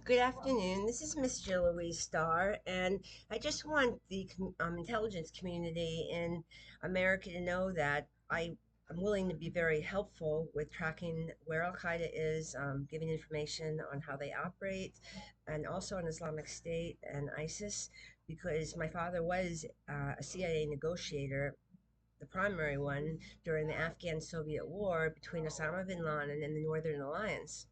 Good afternoon. This is Miss Jill Louise Starr, and I just want the intelligence community in America to know that I'm willing to be very helpful with tracking where Al Qaeda is, giving information on how they operate, and also on Islamic State and ISIS, because my father was a CIA negotiator, the primary one during the Afghan Soviet War between Osama bin Laden and the Northern Alliance,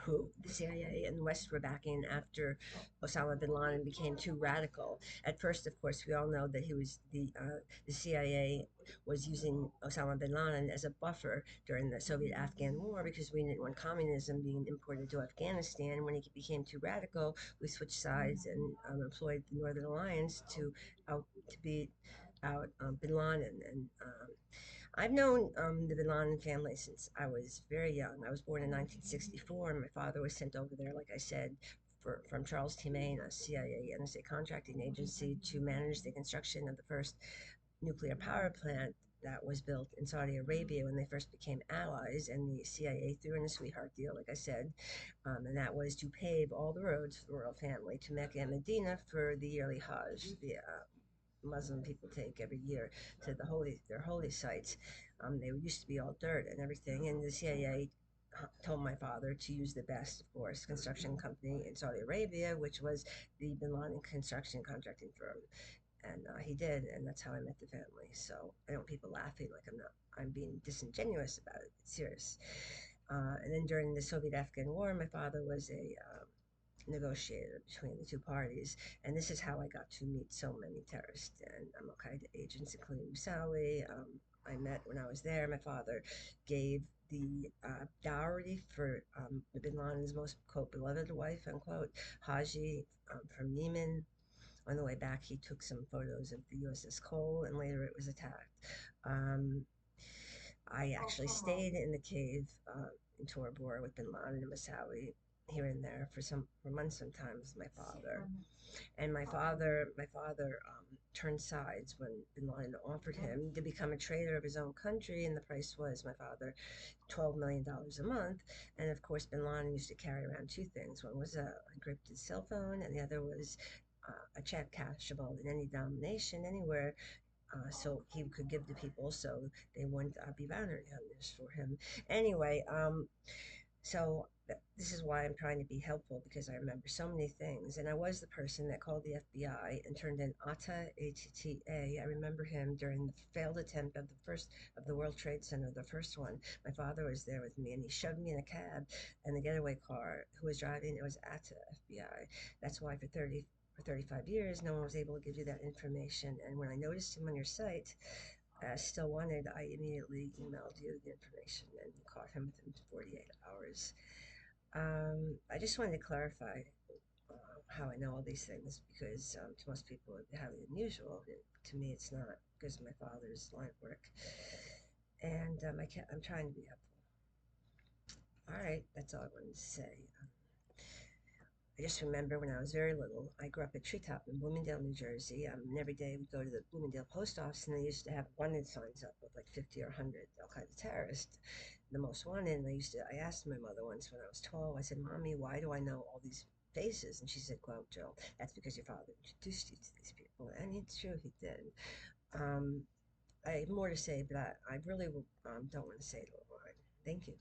who the CIA and the West were backing after Osama bin Laden became too radical. At first, of course, we all know that he was the CIA was using Osama bin Laden as a buffer during the Soviet-Afghan War because we didn't want communism being imported to Afghanistan. When he became too radical, we switched sides and employed the Northern Alliance to beat out bin Laden. And I've known the Bin Laden family since I was very young. I was born in 1964, and my father was sent over there, like I said, from Charles T. Maine, a CIA NSA contracting agency, to manage the construction of the first nuclear power plant that was built in Saudi Arabia when they first became allies, and the CIA threw in a sweetheart deal, like I said, and that was to pave all the roads for the royal family to Mecca and Medina for the yearly Hajj, the Muslim people take every year to their holy sites. They used to be all dirt and everything, and the CIA told my father to use the best, of course, construction company in Saudi Arabia, which was the Bin Laden construction contracting firm, and he did, and that's how I met the family. So I don't want people laughing like I'm being disingenuous about it. It's serious. And then during the Soviet-Afghan War, my father was a negotiator between the two parties. And this is how I got to meet so many terrorists and Al Qaeda agents, including Musawi. I met when I was there. My father gave the dowry for bin Laden's most, quote, beloved wife, unquote, Haji, from Yemen. On the way back, he took some photos of the USS Cole, and later it was attacked. Um, I actually stayed in the cave in Tora Bora with Bin Laden and Masawi here and there for months sometimes. My father and my father turned sides when Bin Laden offered him to become a traitor of his own country, and the price was my father $12 million a month. And of course, Bin Laden used to carry around two things. One was a encrypted cell phone, and the other was a check cashable in any denomination anywhere, so he could give to people so they wouldn't be bounty hunters for him. Anyway, so this is why I'm trying to be helpful because I remember so many things. And I was the person that called the FBI and turned in Atta. I remember him during the failed attempt of the first of the World Trade Center, the first one. My father was there with me and he shoved me in a cab, and the getaway car who was driving, it was Atta FBI. That's why for 35 years, no one was able to give you that information. And when I noticed him on your site, still wanted, I immediately emailed you the information and you caught him within 48 hours. I just wanted to clarify how I know all these things because to most people it's highly unusual. To me, it's not because of my father's line of work. And I'm trying to be helpful. All right, that's all I wanted to say. I just remember when I was very little, I grew up at Treetop in Bloomingdale, New Jersey. And every day we'd go to the Bloomingdale post office, and they used to have wanted signs up with like 50 or 100 Al Qaeda terrorists, the most wanted. And I asked my mother once when I was 12, I said, Mommy, why do I know all these faces? And she said, Well, Joe, that's because your father introduced you to these people. And it's true, he did. Um, I have more to say, but I really don't want to say it all. Thank you.